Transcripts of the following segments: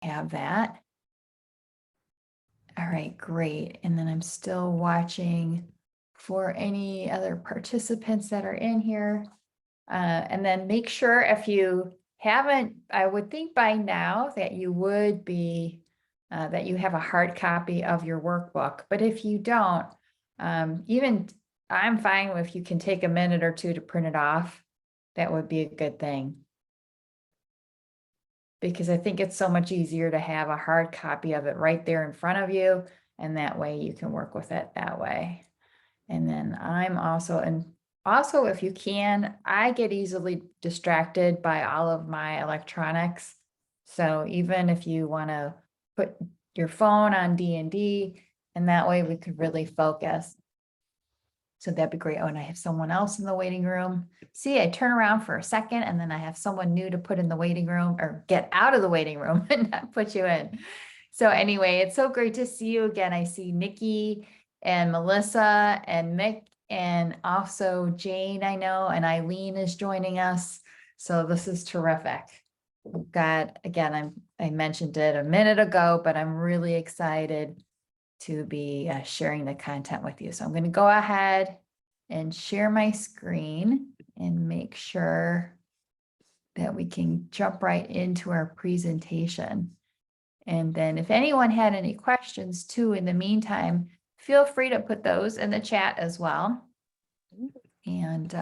have that. All right, great. And then I'm still watching for any other participants that are in here. And then make sure if you haven't, I would think by now that you would be, that you have a hard copy of your workbook. But if you don't, even I'm fine if you can take a minute or two to print it off. That would be a good thing. Because I think it's so much easier to have a hard copy of it right there in front of you. And that way you can work with it that way. And then I'm also, and also if you can, I get easily distracted by all of my electronics. So even if you want to put your phone on D&D, and that way we could really focus. So that'd be great. Oh, and I have someone else in the waiting room. See, I turn around for a second and then I have someone new to put in the waiting room or get out of the waiting room and not put you in. So anyway, it's so great to see you again. I see Nikki and Melissa and Mick and also Jane, I know, and Eileen is joining us. So this is terrific. We've got, again, I mentioned it a minute ago, but I'm really excited to be sharing the content with you. So I'm going to go ahead and share my screen and make sure that we can jump right into our presentation. And then if anyone had any questions too, in the meantime, feel free to put those in the chat as well. And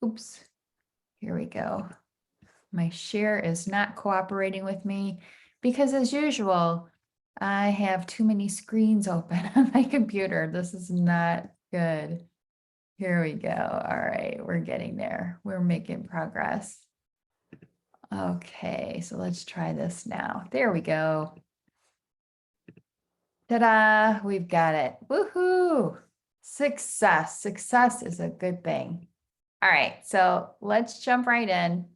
oops, here we go. My share is not cooperating with me because as usual, I have too many screens open on my computer. This is not good. Here we go. All right, we're getting there. We're making progress. Okay, so let's try this now. There we go. Ta-da, we've got it. Woohoo! Success. Success is a good thing. All right, so let's jump right in.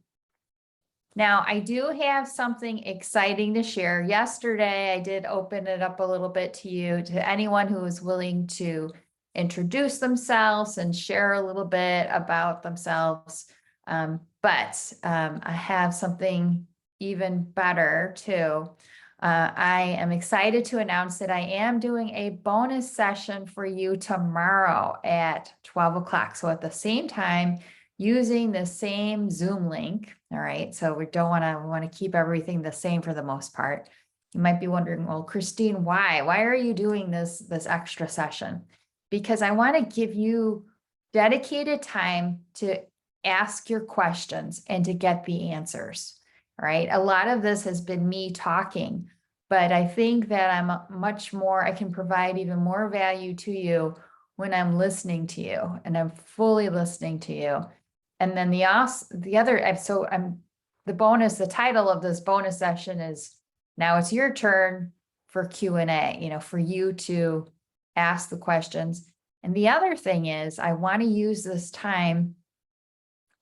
Now, I do have something exciting to share. Yesterday, I did open it up a little bit to you, to anyone who is willing to introduce themselves and share a little bit about themselves. But I have something even better too. I am excited to announce that I am doing a bonus session for you tomorrow at 12 o'clock. So at the same time, using the same Zoom link. All right. So we want to keep everything the same for the most part. You might be wondering, well, Christine, why are you doing this extra session? Because I want to give you dedicated time to ask your questions and to get the answers. All right. A lot of this has been me talking, but I think that I can provide even more value to you when I'm listening to you and I'm fully listening to you. And then the title of this bonus session is now it's your turn for Q&A, for you to ask the questions. And the other thing is I want to use this time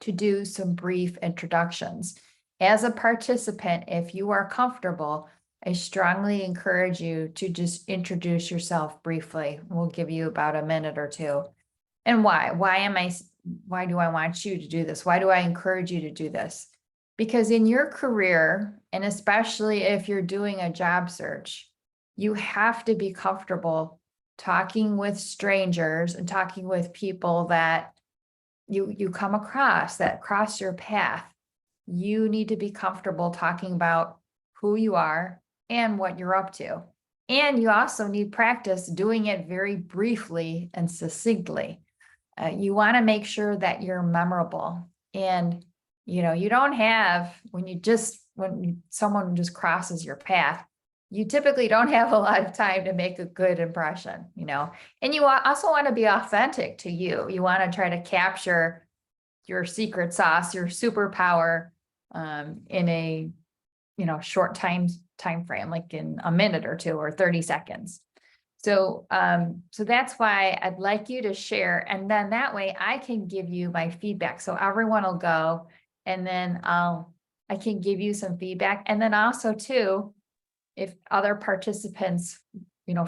to do some brief introductions. As a participant, if you are comfortable, I strongly encourage you to just introduce yourself briefly. We'll give you about a minute or two. And why? Why do I want you to do this? Why do I encourage you to do this? Because in your career, and especially if you're doing a job search, you have to be comfortable talking with strangers and talking with people that you come across, that cross your path. You need to be comfortable talking about who you are and what you're up to. And you also need practice doing it very briefly and succinctly. You want to make sure that you're memorable. And, you don't have, when someone just crosses your path, you typically don't have a lot of time to make a good impression, and you also want to be authentic to you. You want to try to capture your secret sauce, your superpower, in a, short time frame, like in a minute or two or 30 seconds. So that's why I'd like you to share, and then that way I can give you my feedback. So everyone will go, and then I can give you some feedback. And then also too, if other participants,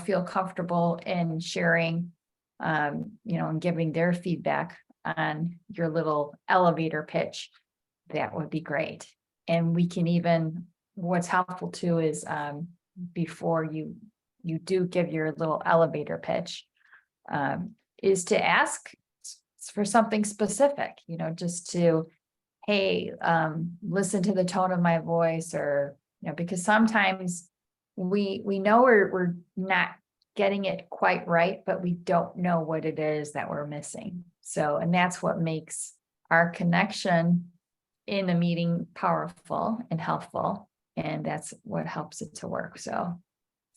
feel comfortable in sharing, and giving their feedback on your little elevator pitch, that would be great. And we can even what's helpful too is before you do give your little elevator pitch, is to ask for something specific, just to, hey, listen to the tone of my voice, or, because sometimes we know we're not getting it quite right, but we don't know what it is that we're missing. So, and that's what makes our connection in a meeting powerful and helpful. And that's what helps it to work. So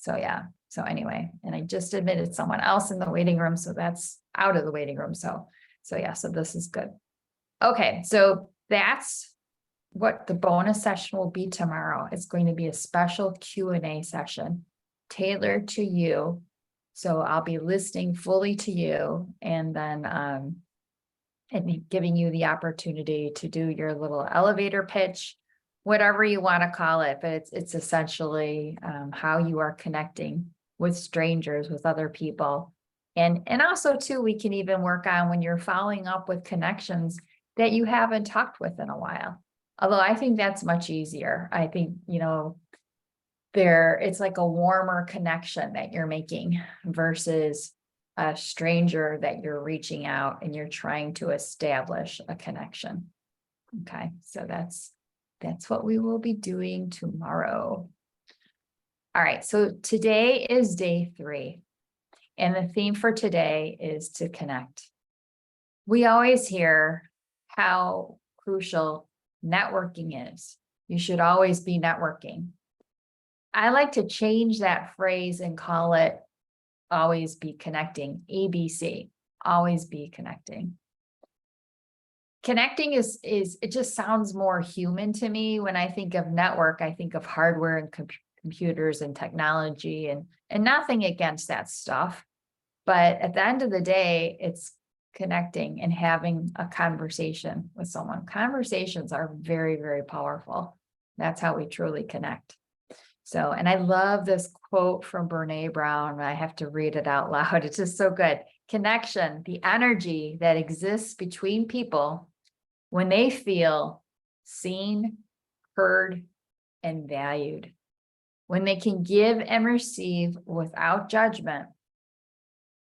yeah. So anyway, and I just admitted someone else in the waiting room. So that's out of the waiting room. So yeah, so this is good. Okay. So that's what the bonus session will be tomorrow. It's going to be a special Q&A session tailored to you. So I'll be listening fully to you, and then and giving you the opportunity to do your little elevator pitch, whatever you want to call it, but it's essentially how you are connecting with strangers, with other people. And also too, we can even work on when you're following up with connections that you haven't talked with in a while. Although I think that's much easier. I think, it's like a warmer connection that you're making versus a stranger that you're reaching out and you're trying to establish a connection. Okay, so that's what we will be doing tomorrow. All right, so today is day 3, and the theme for today is to connect. We always hear how crucial networking is. You should always be networking. I like to change that phrase and call it always be connecting, ABC, always be connecting. Connecting is it just sounds more human to me. When I think of network, I think of hardware and computers and technology, and nothing against that stuff. But at the end of the day, it's connecting and having a conversation with someone. Conversations are very, very powerful. That's how we truly connect. So, and I love this quote from Brene Brown. I have to read it out loud. It's just so good. Connection, the energy that exists between people when they feel seen, heard, and valued. When they can give and receive without judgment,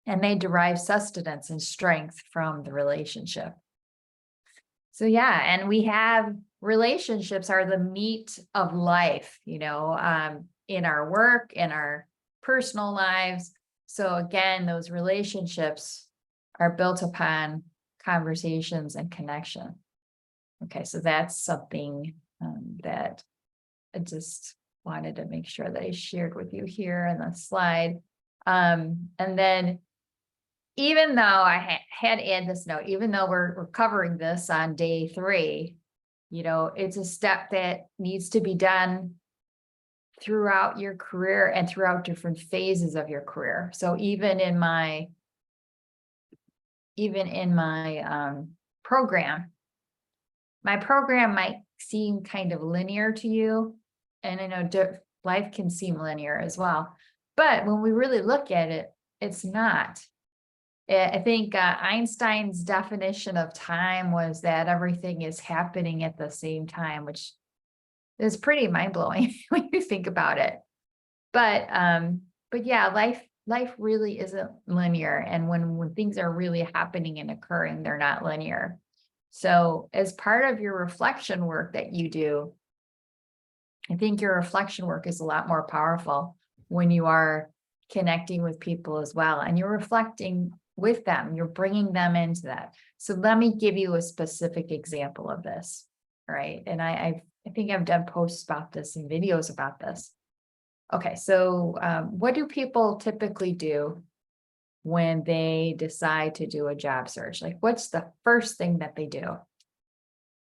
and they derive sustenance and strength from the relationship. So yeah, and we have relationships are the meat of life, in our work, in our personal lives. So again, those relationships are built upon conversations and connection. Okay, so that's something that I just wanted to make sure that I shared with you here in the slide. And then, even though I had to add this note, even though we're covering this on day 3, it's a step that needs to be done throughout your career and throughout different phases of your career. So even in my program, my program might seem kind of linear to you. And I know life can seem linear as well. But when we really look at it, it's not. I think Einstein's definition of time was that everything is happening at the same time, which is pretty mind-blowing when you think about it. But yeah, life really isn't linear. And when things are really happening and occurring, they're not linear. So as part of your reflection work that you do, I think your reflection work is a lot more powerful when you are connecting with people as well. And you're reflecting with them, you're bringing them into that. So let me give you a specific example of this, right? And I think I've done posts about this and videos about this. Okay, so what do people typically do when they decide to do a job search? Like, what's the first thing that they do?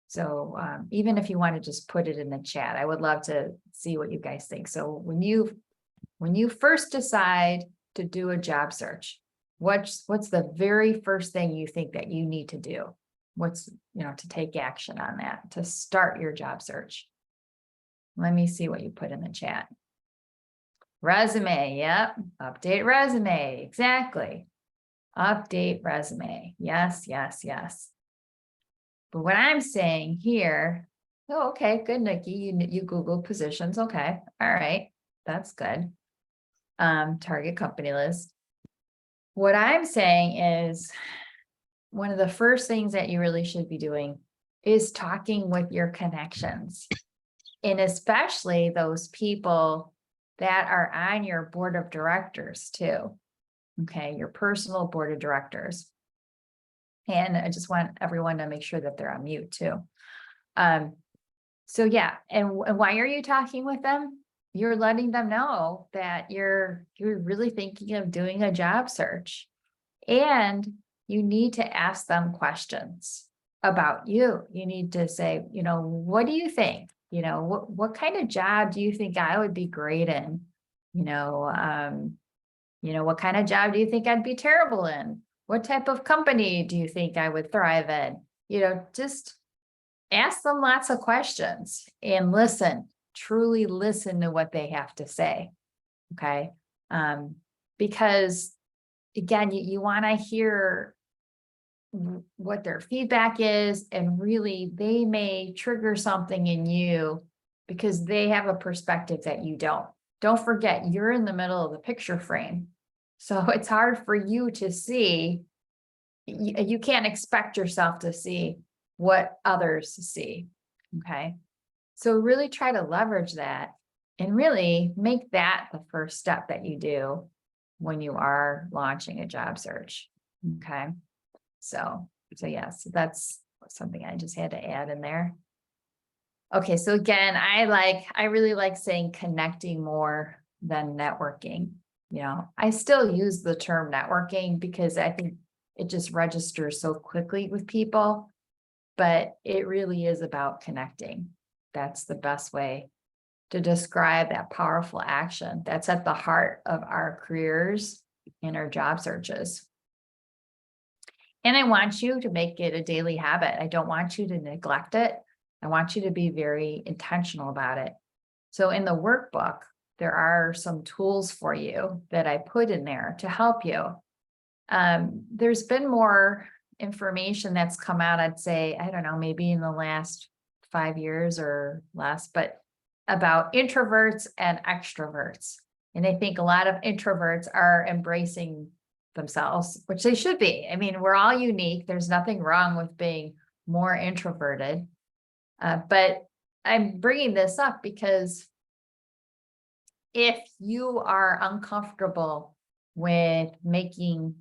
So even if you want to just put it in the chat, I would love to see what you guys think. So when you first decide to do a job search, what's the very first thing you think that you need to do? What's, to take action on that, to start your job search? Let me see what you put in the chat. Resume, yep. Update resume, exactly. Update resume, yes, yes, yes. But what I'm saying here, Oh, okay, good, Nikki. You Google positions. Okay. All right. That's good. Target company list. What I'm saying is one of the first things that you really should be doing is talking with your connections. And especially those people that are on your board of directors too. Okay, your personal board of directors. And I just want everyone to make sure that they're on mute too. So yeah, and why are you talking with them? You're letting them know that you're really thinking of doing a job search, and you need to ask them questions about you. You need to say, what do you think? What kind of job do you think I would be great in? What kind of job do you think I'd be terrible in? What type of company do you think I would thrive in? Just ask them lots of questions and listen, truly listen to what they have to say. Okay. Because again, you want to hear what their feedback is, and really they may trigger something in you because they have a perspective that you don't. Don't forget, you're in the middle of the picture frame. So it's hard for you to see. You can't expect yourself to see what others see. Okay. So really try to leverage that and really make that the first step that you do when you are launching a job search. Okay. So yes, that's something I just had to add in there. Okay. So again, I really like saying connecting more than networking. I still use the term networking because I think it just registers so quickly with people, but it really is about connecting. That's the best way to describe that powerful action that's at the heart of our careers and our job searches. And I want you to make it a daily habit. I don't want you to neglect it. I want you to be very intentional about it. So in the workbook, there are some tools for you that I put in there to help you. There's been more information that's come out, I'd say, I don't know, maybe in the last 5 years or less, but about introverts and extroverts. And I think a lot of introverts are embracing themselves, which they should be. I mean, we're all unique. There's nothing wrong with being more introverted. But I'm bringing this up because if you are uncomfortable with making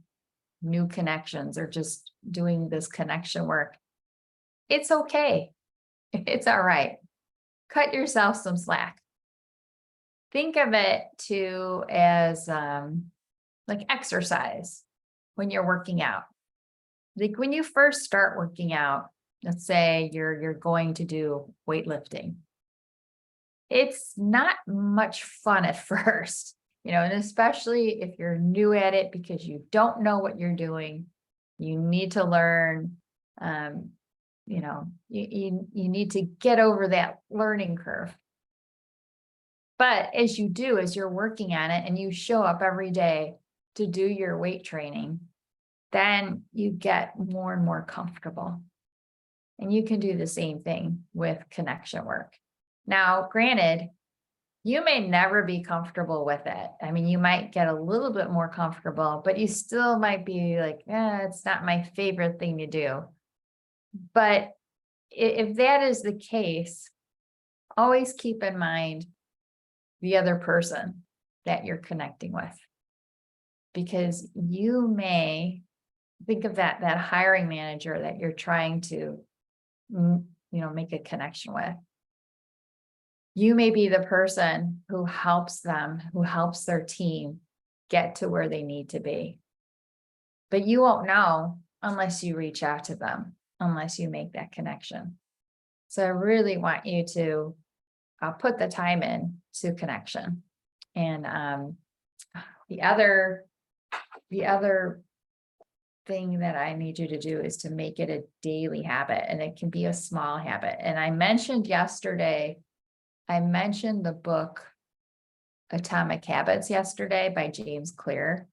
new connections or just doing this connection work, it's okay. It's all right. Cut yourself some slack. Think of it too as like exercise when you're working out. Like when you first start working out, let's say you're going to do weightlifting. It's not much fun at first, and especially if you're new at it because you don't know what you're doing, you need to learn. You need to get over that learning curve. But as you're working on it and you show up every day to do your weight training, then you get more and more comfortable. And you can do the same thing with connection work. Now, granted, you may never be comfortable with it. I mean, you might get a little bit more comfortable, but you still might be like, it's not my favorite thing to do. But if that is the case, always keep in mind the other person that you're connecting with. Because you may think of that hiring manager that you're trying to, make a connection with. You may be the person who helps them, who helps their team get to where they need to be. But you won't know unless you reach out to them, unless you make that connection. So I really want you to put the time in to connection. And the other thing that I need you to do is to make it a daily habit, and it can be a small habit. And I mentioned yesterday, the book Atomic Habits yesterday by James Clear.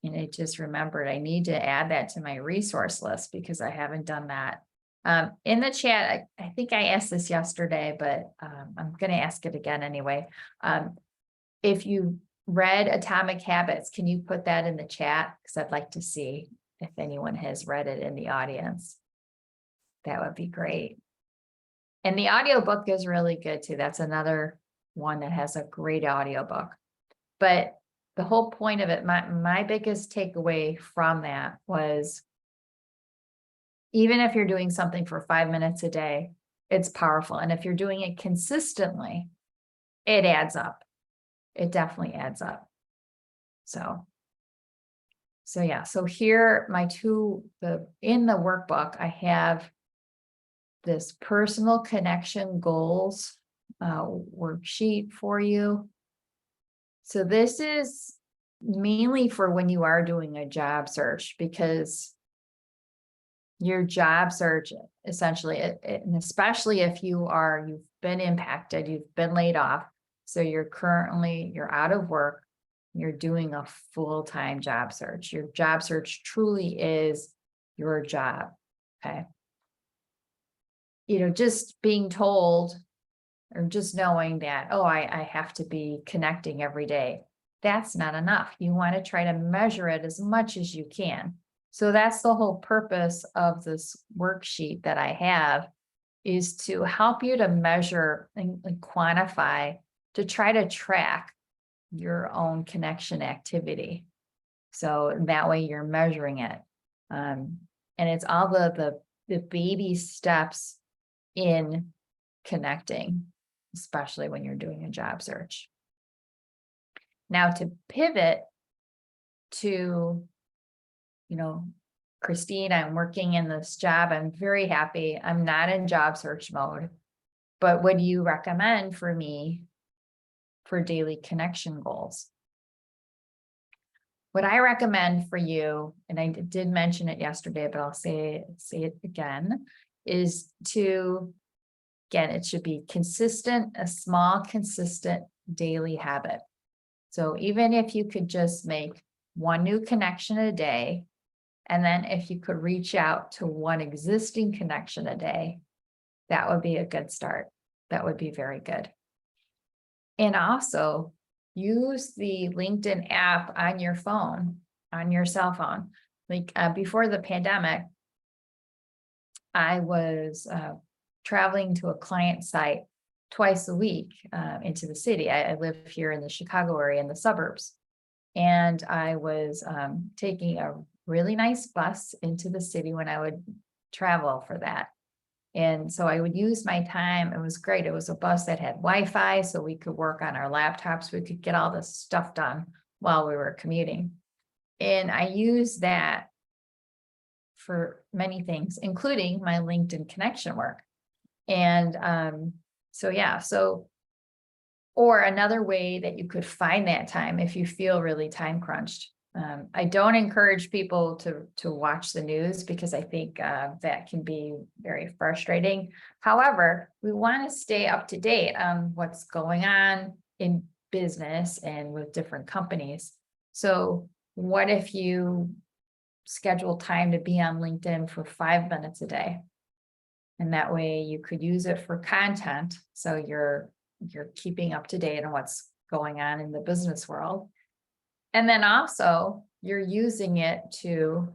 And I just remembered I need to add that to my resource list because I haven't done that In the chat, I think I asked this yesterday, but I'm going to ask it again anyway. If you read Atomic Habits, can you put that in the chat? Because I'd like to see if anyone has read it in the audience. That would be great. And the audiobook is really good too. That's another one that has a great audiobook. But the whole point of it, my biggest takeaway from that was, even if you're doing something for 5 minutes a day, it's powerful. And if you're doing it consistently, it adds up. It definitely adds up. So yeah. So here, in the workbook, I have this personal connection goals worksheet for you. So this is mainly for when you are doing a job search, because your job search, essentially, and especially if you've been impacted, you've been laid off, so you're out of work, you're doing a full-time job search. Your job search truly is your job. Okay. Just being told, or just knowing that, oh, I have to be connecting every day, that's not enough. You want to try to measure it as much as you can. So that's the whole purpose of this worksheet that I have, is to help you to measure and quantify, to try to track your own connection activity. So that way you're measuring it. And it's all the baby steps in connecting, especially when you're doing a job search. Now, to pivot to, Christine, I'm working in this job. I'm very happy. I'm not in job search mode, but what do you recommend for me for daily connection goals? What I recommend for you, and I did mention it yesterday, but I'll say it again, is it should be consistent, a small, consistent daily habit. So even if you could just make one new connection a day, and then if you could reach out to one existing connection a day, that would be a good start. That would be very good. And also use the LinkedIn app on your phone, on your cell phone. Before the pandemic, I was traveling to a client site twice a week into the city. I live here in the Chicago area, in the suburbs. And I was taking a really nice bus into the city when I would travel for that. And so I would use my time. It was great. It was a bus that had Wi-Fi, so we could work on our laptops. We could get all this stuff done while we were commuting. And I used that for many things, including my LinkedIn connection work. And or another way that you could find that time if you feel really time crunched. I don't encourage people to watch the news, because I think that can be very frustrating. However, we want to stay up to date on what's going on in business and with different companies. So what if you schedule time to be on LinkedIn for 5 minutes a day? And that way you could use it for content. So you're keeping up to date on what's going on in the business world. And then also you're using it to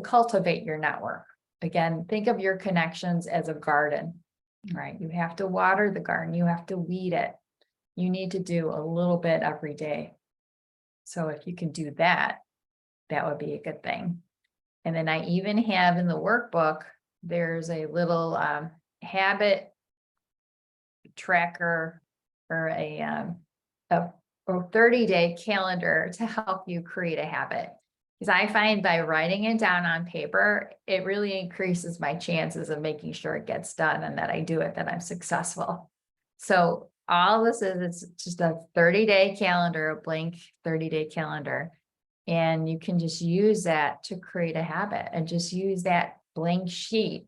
cultivate your network. Again, think of your connections as a garden, right? You have to water the garden. You have to weed it. You need to do a little bit every day. So if you can do that, that would be a good thing. And then I even have in the workbook, there's a little habit tracker, or a 30-day calendar to help you create a habit. Because I find by writing it down on paper, it really increases my chances of making sure it gets done and that I do it, that I'm successful. So all this is, it's just a 30-day calendar, a blank 30-day calendar. And you can just use that to create a habit, and just use that blank sheet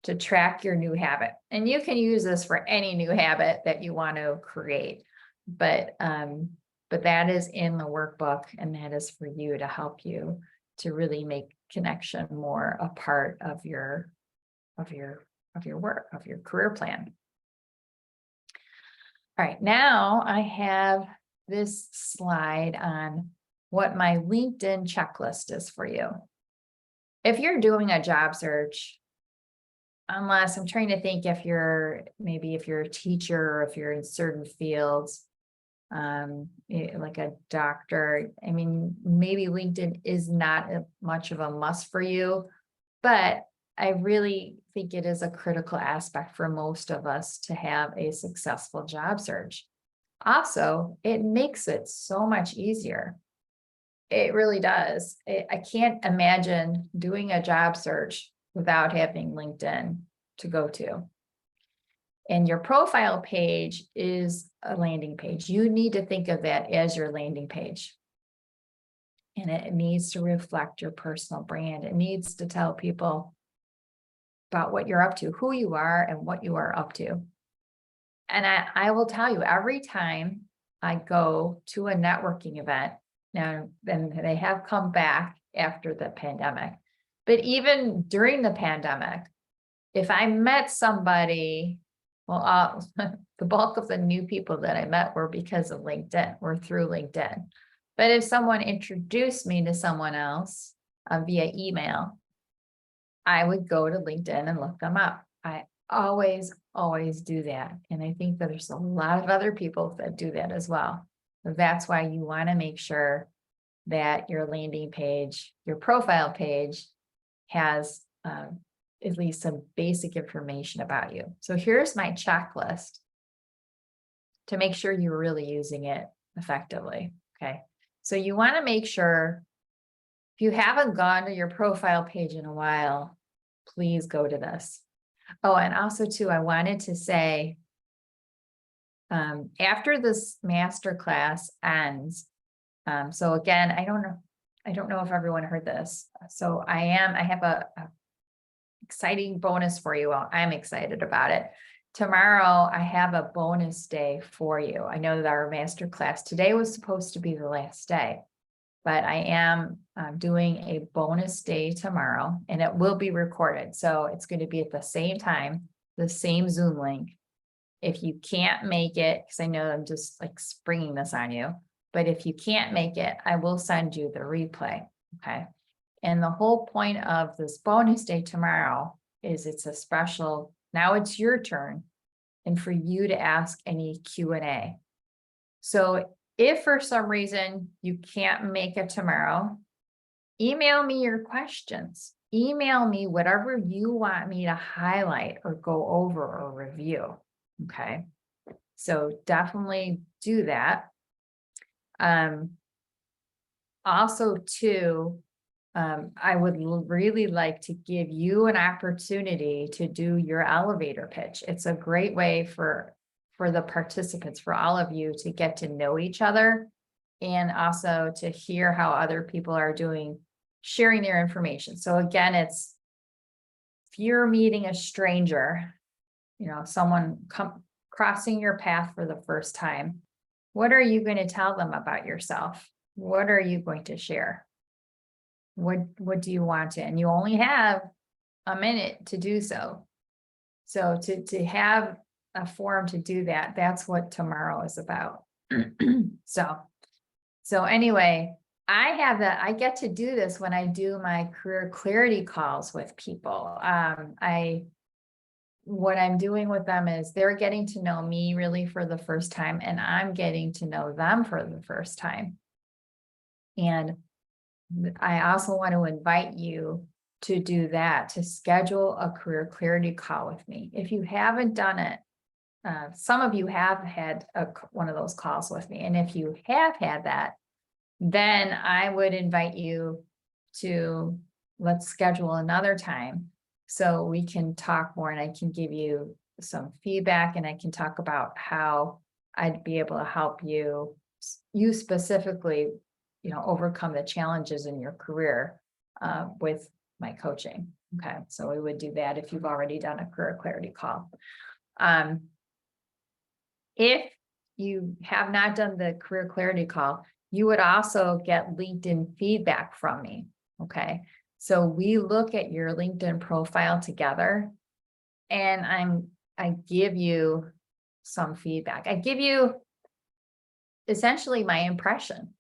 to track your new habit. And you can use this for any new habit that you want to create. But that is in the workbook, and that is for you to help you to really make connection more a part of your work, of your career plan. All right, now I have this slide on what my LinkedIn checklist is for you. If you're doing a job search, unless I'm trying to think if you're a teacher or if you're in certain fields, like a doctor, I mean, maybe LinkedIn is not much of a must for you, but I really think it is a critical aspect for most of us to have a successful job search. Also, it makes it so much easier. It really does. I can't imagine doing a job search without having LinkedIn to go to. And your profile page is a landing page. You need to think of that as your landing page. And it needs to reflect your personal brand. It needs to tell people about what you're up to, who you are, and what you are up to. And I will tell you, every time I go to a networking event, now then they have come back after the pandemic, but even during the pandemic, if I met somebody, well, the bulk of the new people that I met were because of LinkedIn, were through LinkedIn. But if someone introduced me to someone else via email, I would go to LinkedIn and look them up. I always do that. And I think that there's a lot of other people that do that as well. That's why you want to make sure that your landing page, your profile page has at least some basic information about you. So here's my checklist to make sure you're really using it effectively. Okay. So you want to make sure, if you haven't gone to your profile page in a while, please go to this. Oh, and also too, I wanted to say, after this masterclass ends, so again, I don't know if everyone heard this. So I have a exciting bonus for you all. I'm excited about it. Tomorrow, I have a bonus day for you. I know that our masterclass today was supposed to be the last day, but I am doing a bonus day tomorrow, and it will be recorded. So it's going to be at the same time, the same Zoom link. If you can't make it, because I know I'm just like springing this on you, but if you can't make it, I will send you the replay. Okay. And the whole point of this bonus day tomorrow is it's a special, now it's your turn, and for you to ask any Q&A. So if for some reason you can't make it tomorrow, email me your questions. Email me whatever you want me to highlight or go over or review. Okay. So definitely do that. Also too, I would really like to give you an opportunity to do your elevator pitch. It's a great way for the participants, for all of you, to get to know each other, and also to hear how other people are doing, sharing their information. So again, it's, if you're meeting a stranger, someone crossing your path for the first time, what are you going to tell them about yourself? What are you going to share? What do you want to? And you only have a minute to do so. So to have a forum to do that, that's what tomorrow is about. So anyway, I get to do this when I do my career clarity calls with people. What I'm doing with them is they're getting to know me really for the first time, and I'm getting to know them for the first time. And I also want to invite you to do that, to schedule a career clarity call with me. If you haven't done it, some of you have had one of those calls with me. And if you have had that, then I would invite you to, let's schedule another time so we can talk more, and I can give you some feedback, and I can talk about how I'd be able to help you specifically, overcome the challenges in your career with my coaching. Okay. So we would do that if you've already done a career clarity call. If you have not done the career clarity call, you would also get LinkedIn feedback from me. Okay. So we look at your LinkedIn profile together, and I give you some feedback. I give you essentially my impression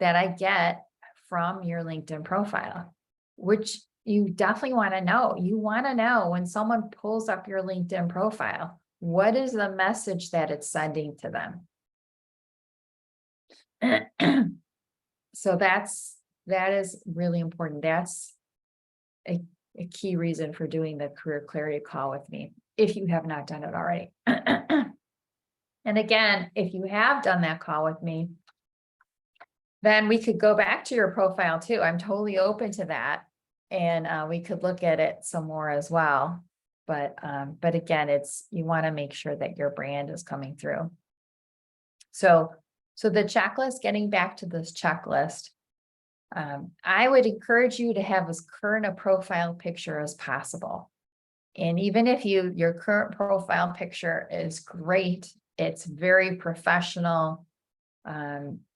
that I get from your LinkedIn profile, which you definitely want to know. You want to know when someone pulls up your LinkedIn profile, what is the message that it's sending to them? So that is really important. That's a key reason for doing the career clarity call with me, if you have not done it already. And again, if you have done that call with me, then we could go back to your profile too. I'm totally open to that. And we could look at it some more as well. But again, you want to make sure that your brand is coming through. So the checklist, getting back to this checklist, I would encourage you to have as current a profile picture as possible. And even if your current profile picture is great, it's very professional.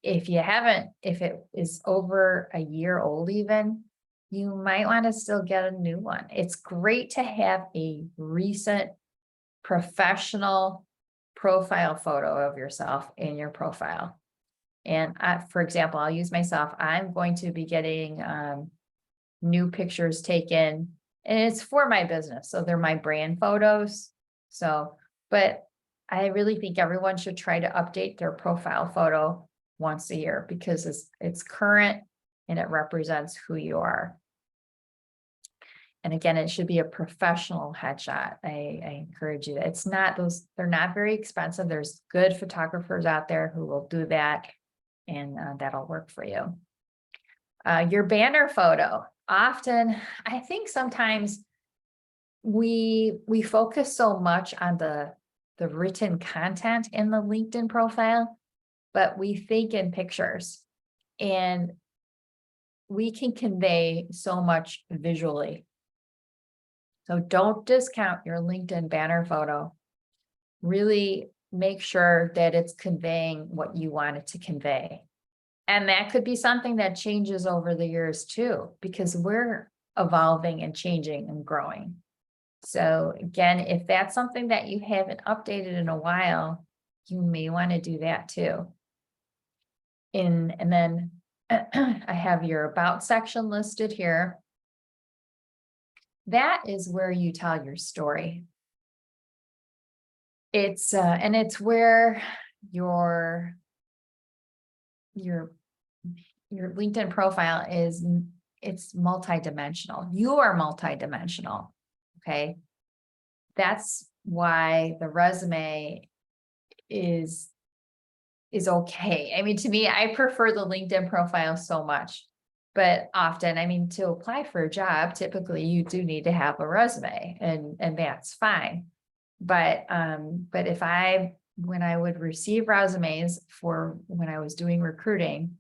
If it is over a year old even, you might want to still get a new one. It's great to have a recent professional profile photo of yourself in your profile. And for example, I'll use myself. I'm going to be getting new pictures taken, and it's for my business. So they're my brand photos. But I really think everyone should try to update their profile photo once a year, because it's current and it represents who you are. And again, it should be a professional headshot. I encourage you. They're not very expensive. There's good photographers out there who will do that, and that'll work for you. Your banner photo. Often, I think sometimes we focus so much on the written content in the LinkedIn profile, but we think in pictures, and we can convey so much visually. So don't discount your LinkedIn banner photo. Really make sure that it's conveying what you want it to convey. And that could be something that changes over the years too, because we're evolving and changing and growing. So again, if that's something that you haven't updated in a while, you may want to do that too. And then I have your about section listed here. That is where you tell your story. It's where your LinkedIn profile it's multidimensional. You are multidimensional. Okay. That's why the resume is okay. I mean, to me, I prefer the LinkedIn profile so much, but often, I mean, to apply for a job, typically you do need to have a resume, and that's fine. But when I would receive resumes for when I was doing recruiting,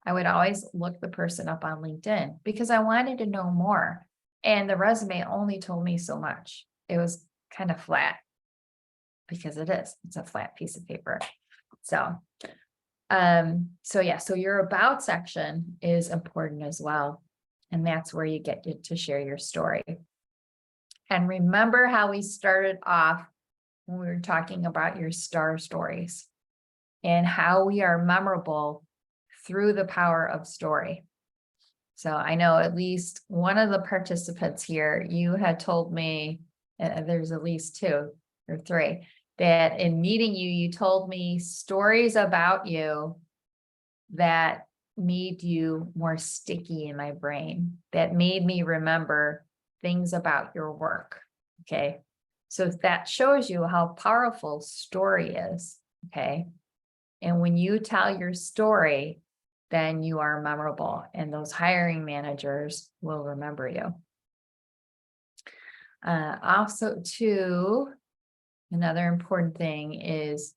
I would always look the person up on LinkedIn because I wanted to know more. And the resume only told me so much. It was kind of flat, because it's a flat piece of paper. So your about section is important as well. And that's where you get to share your story. And remember how we started off when we were talking about your star stories and how we are memorable through the power of story. So I know at least one of the participants here, you had told me, there's at least 2 or 3, that in meeting you, you told me stories about you that made you more sticky in my brain, that made me remember things about your work. Okay. So that shows you how powerful story is. Okay. And when you tell your story, then you are memorable, and those hiring managers will remember you. Also, too, another important thing is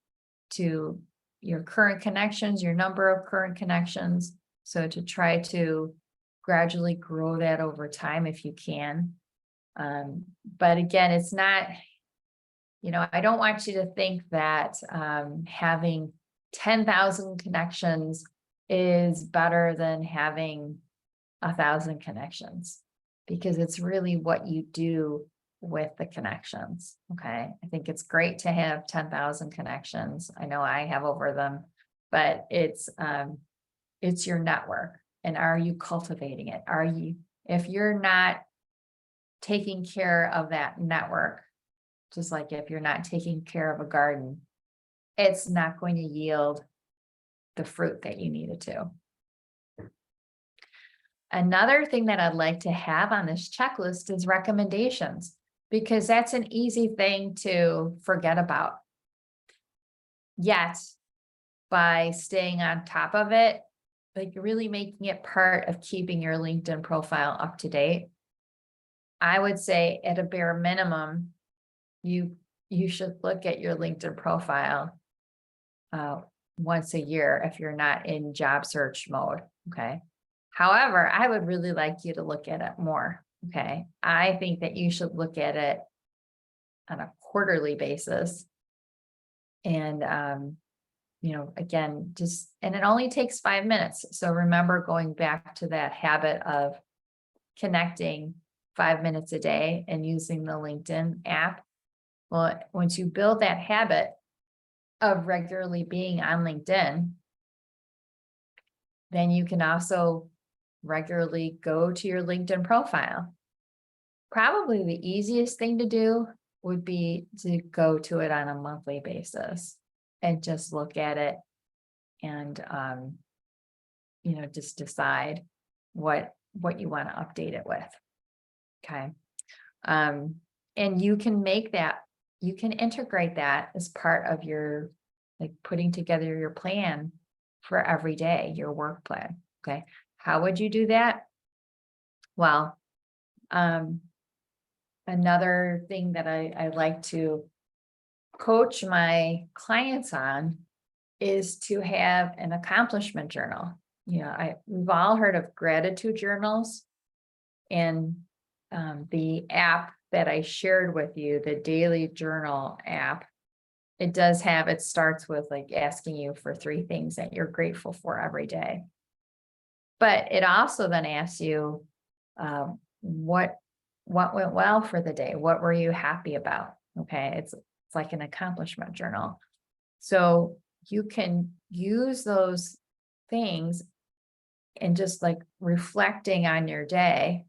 to your current connections, your number of current connections. So to try to gradually grow that over time if you can. But again, it's not, I don't want you to think that having 10,000 connections is better than having 1,000 connections, because it's really what you do with the connections. Okay. I think it's great to have 10,000 connections. I know I have over them, but it's your network. And are you cultivating it? If you're not taking care of that network, just like if you're not taking care of a garden, it's not going to yield the fruit that you need it to. Another thing that I'd like to have on this checklist is recommendations, because that's an easy thing to forget about. Yet, by staying on top of it, like really making it part of keeping your LinkedIn profile up to date, I would say at a bare minimum, you should look at your LinkedIn profile once a year if you're not in job search mode. Okay. However, I would really like you to look at it more. Okay. I think that you should look at it on a quarterly basis. And, again, and it only takes 5 minutes. So remember going back to that habit of connecting 5 minutes a day and using the LinkedIn app. Well, once you build that habit of regularly being on LinkedIn, then you can also regularly go to your LinkedIn profile. Probably the easiest thing to do would be to go to it on a monthly basis and just look at it and, just decide what you want to update it with. Okay. And you can integrate that as part of your, like, putting together your plan for every day, your work plan. Okay. How would you do that? Well, another thing that I like to coach my clients on is to have an accomplishment journal. We've all heard of gratitude journals, and the app that I shared with you, the daily journal app, it starts with like asking you for 3 things that you're grateful for every day. But it also then asks you, what went well for the day? What were you happy about? Okay. It's like an accomplishment journal. So you can use those things and just like reflecting on your day.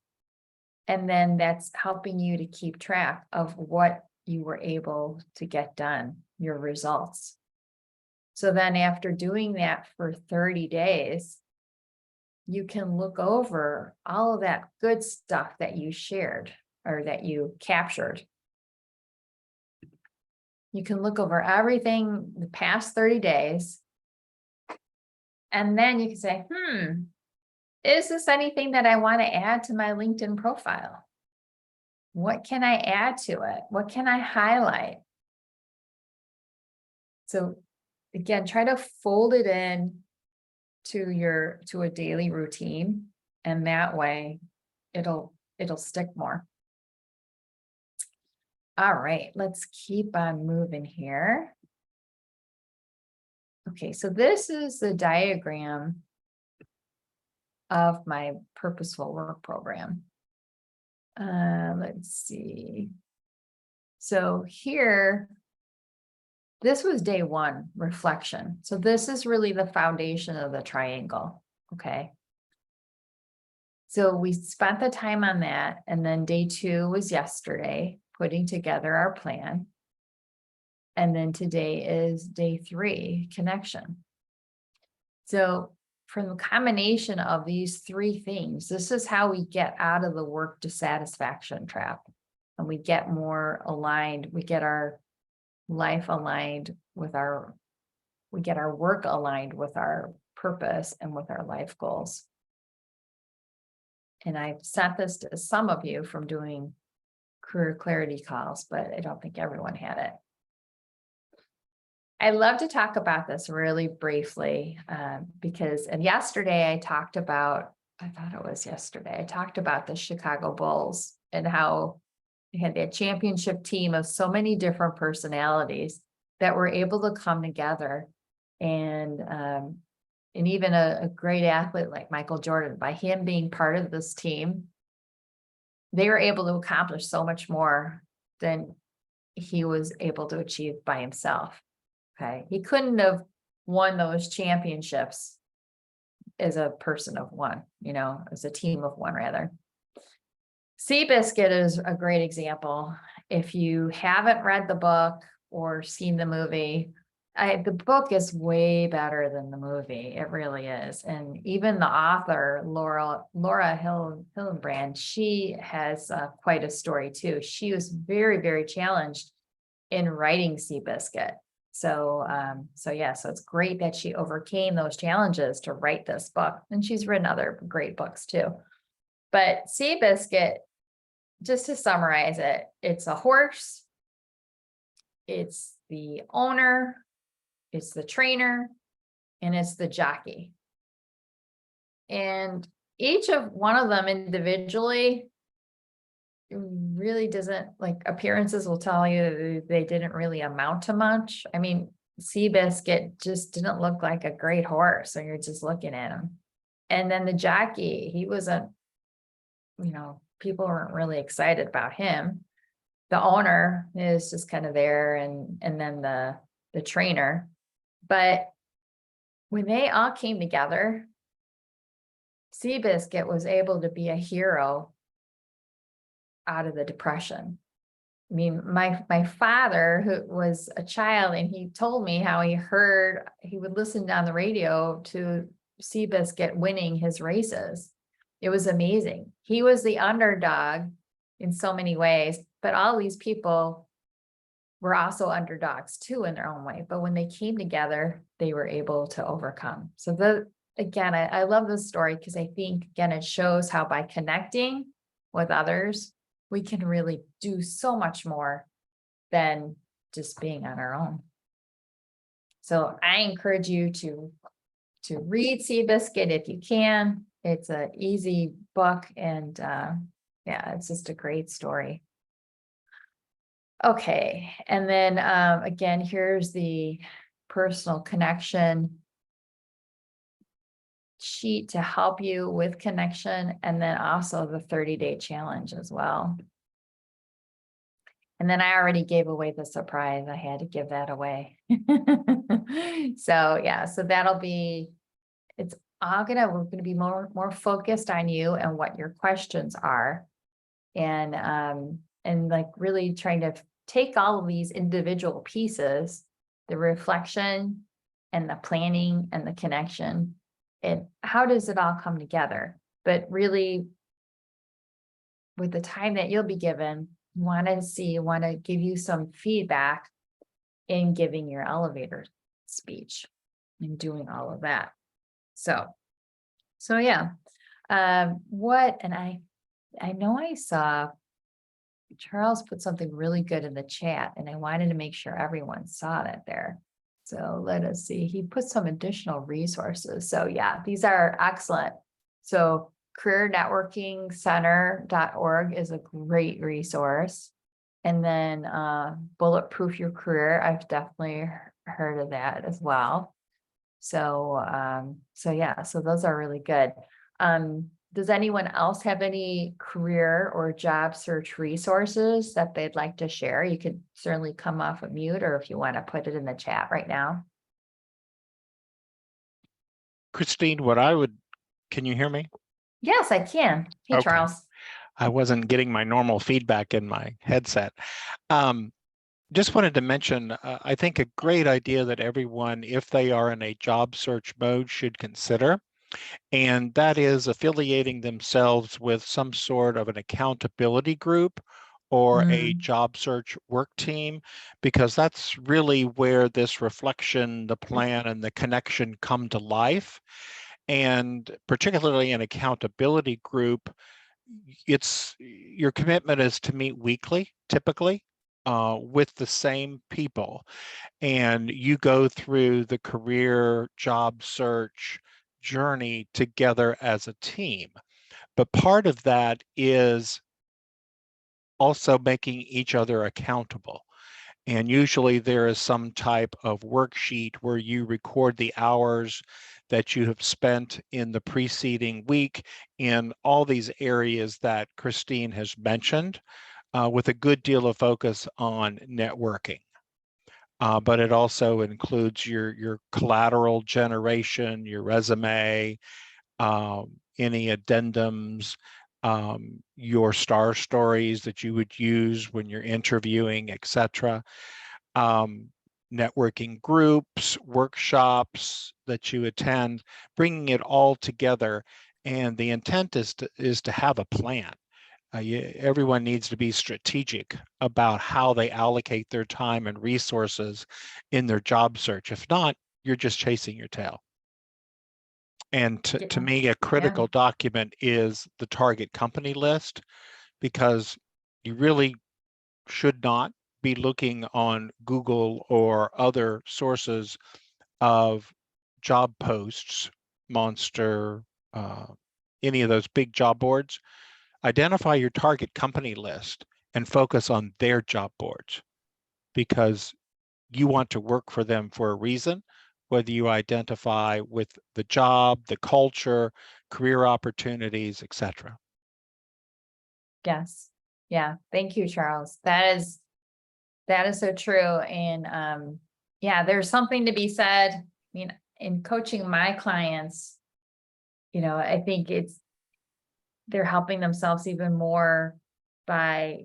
And then that's helping you to keep track of what you were able to get done, your results. So then after doing that for 30 days, you can look over all of that good stuff that you shared or that you captured. You can look over everything the past 30 days. And then you can say, is this anything that I want to add to my LinkedIn profile? What can I add to it? What can I highlight? So again, try to fold it in to a daily routine, and that way it'll stick more. All right, let's keep on moving here. Okay, so this is the diagram of my purposeful work program. Let's see. So here, this was day 1, reflection. So this is really the foundation of the triangle. Okay. So we spent the time on that. And then day 2 was yesterday, putting together our plan. And then today is day 3, connection. So from the combination of these 3 things, this is how we get out of the work dissatisfaction trap. And we get more aligned. We get our life aligned with we get our work aligned with our purpose and with our life goals. And I've sent this to some of you from doing career clarity calls, but I don't think everyone had it. I love to talk about this really briefly and yesterday I talked about the Chicago Bulls and how they had that championship team of so many different personalities that were able to come together and and even a great athlete like Michael Jordan, by him being part of this team, they were able to accomplish so much more than he was able to achieve by himself. Okay. He couldn't have won those championships as a person of one, as a team of one, rather. Seabiscuit is a great example. If you haven't read the book or seen the movie, the book is way better than the movie. It really is. And even the author, Laura Hillenbrand, she has quite a story too. She was very, very challenged in writing Seabiscuit. So it's great that she overcame those challenges to write this book. And she's written other great books too. But Seabiscuit, just to summarize it, it's a horse, it's the owner, it's the trainer, and it's the jockey. And each of one of them individually really doesn't, like, appearances will tell you they didn't really amount to much. I mean, Seabiscuit just didn't look like a great horse, so you're just looking at him. And then the jockey, he wasn't, people weren't really excited about him. The owner is just kind of there, and then the trainer. But when they all came together, Seabiscuit was able to be a hero out of the depression. I mean, my father, who was a child, and he told me how he would listen on the radio to Seabiscuit winning his races. It was amazing. He was the underdog in so many ways, but all these people were also underdogs too in their own way. But when they came together, they were able to overcome. So again, I love this story because I think, again, it shows how by connecting with others, we can really do so much more than just being on our own. So I encourage you to read Seabiscuit if you can. It's an easy book, and it's just a great story. Okay, and then again, here's the personal connection sheet to help you with connection, and then also the 30-day challenge as well. And then I already gave away the surprise. I had to give that away. So that'll be, we're gonna be more focused on you and what your questions are, and like really trying to take all of these individual pieces, the reflection and the planning and the connection, and how does it all come together? But really, with the time that you'll be given, want to give you some feedback in giving your elevator speech and doing all of that. So yeah. And I know I saw Charles put something really good in the chat, and I wanted to make sure everyone saw that there. So let us see. He put some additional resources. So yeah, these are excellent. So careernetworkingcenter.org is a great resource. And then Bulletproof Your Career, I've definitely heard of that as well. So those are really good. Does anyone else have any career or job search resources that they'd like to share? You could certainly come off of mute, or if you want to put it in the chat right now. Christine, can you hear me? Yes, I can. Hey, okay. Charles. I wasn't getting my normal feedback in my headset. Just wanted to mention, I think a great idea that everyone, if they are in a job search mode, should consider. And that is affiliating themselves with some sort of an accountability group or a job search work team, because that's really where this reflection, the plan, and the connection come to life. And particularly an accountability group, your commitment is to meet weekly, typically, with the same people. And you go through the career job search journey together as a team. But part of that is also making each other accountable. And usually there is some type of worksheet where you record the hours that you have spent in the preceding week in all these areas that Christine has mentioned, with a good deal of focus on networking. But it also includes your collateral generation, your resume, any addendums, your star stories that you would use when you're interviewing, etc. Networking groups, workshops that you attend, bringing it all together. And the intent is to have a plan. Everyone needs to be strategic about how they allocate their time and resources in their job search. If not, you're just chasing your tail. And to me, a critical document is the target company list, because you really should not be looking on Google or other sources of job posts, Monster, any of those big job boards. Identify your target company list and focus on their job boards, because you want to work for them for a reason, whether you identify with the job, the culture, career opportunities, etc. Yes. Yeah. Thank you, Charles. That is so true. And yeah, there's something to be said. I mean, in coaching my clients, I think they're helping themselves even more by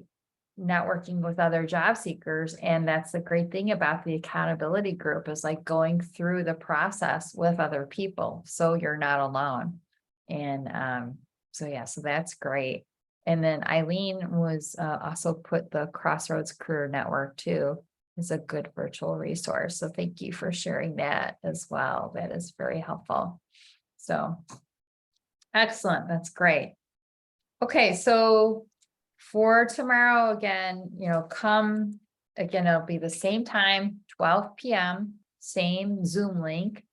networking with other job seekers. And that's the great thing about the accountability group, is like going through the process with other people, so you're not alone. And so that's great. And then Eileen was also put the Crossroads Career Network too is a good virtual resource. So thank you for sharing that as well. That is very helpful. So excellent. That's great. Okay, so for tomorrow, again, come again, it'll be the same time, 12 p.m., same Zoom link,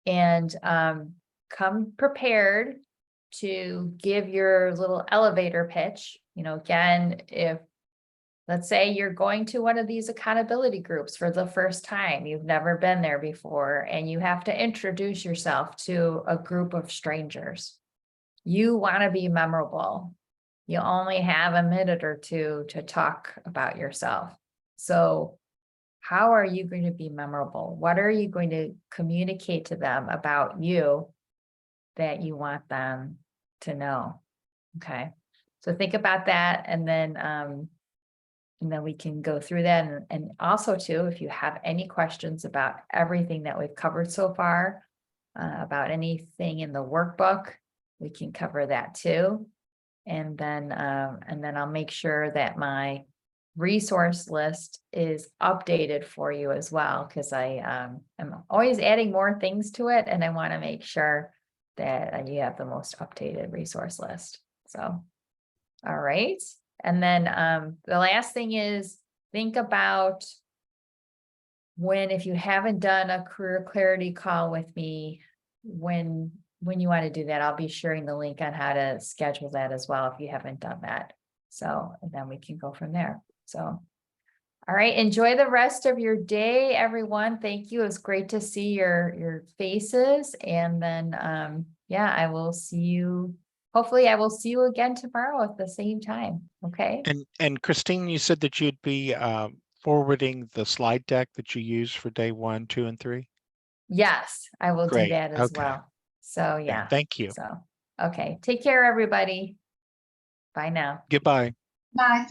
and come prepared to give your little elevator pitch. Again, if let's say you're going to one of these accountability groups for the first time, you've never been there before, and you have to introduce yourself to a group of strangers. You want to be memorable. You only have a minute or two to talk about yourself. So how are you going to be memorable? What are you going to communicate to them about you that you want them to know? Okay. So think about that. And then we can go through that. And also too, if you have any questions about everything that we've covered so far, about anything in the workbook, we can cover that too. And then I'll make sure that my resource list is updated for you as well, because I am always adding more things to it, and I want to make sure that you have the most updated resource list. So, all right. And then the last thing is, think about if you haven't done a career clarity call with me, when you want to do that, I'll be sharing the link on how to schedule that as well if you haven't done that. So, and then we can go from there. So, all right, enjoy the rest of your day, everyone. Thank you. It was great to see your faces. And then, I will see you. Hopefully I will see you again tomorrow at the same time. Okay. And Christine, you said that you'd be forwarding the slide deck that you use for day 1, 2, and 3. Yes, I will do Great. that as Okay. well. So Yeah, thank you. So, okay. Take care, everybody. Bye now. Goodbye. Bye.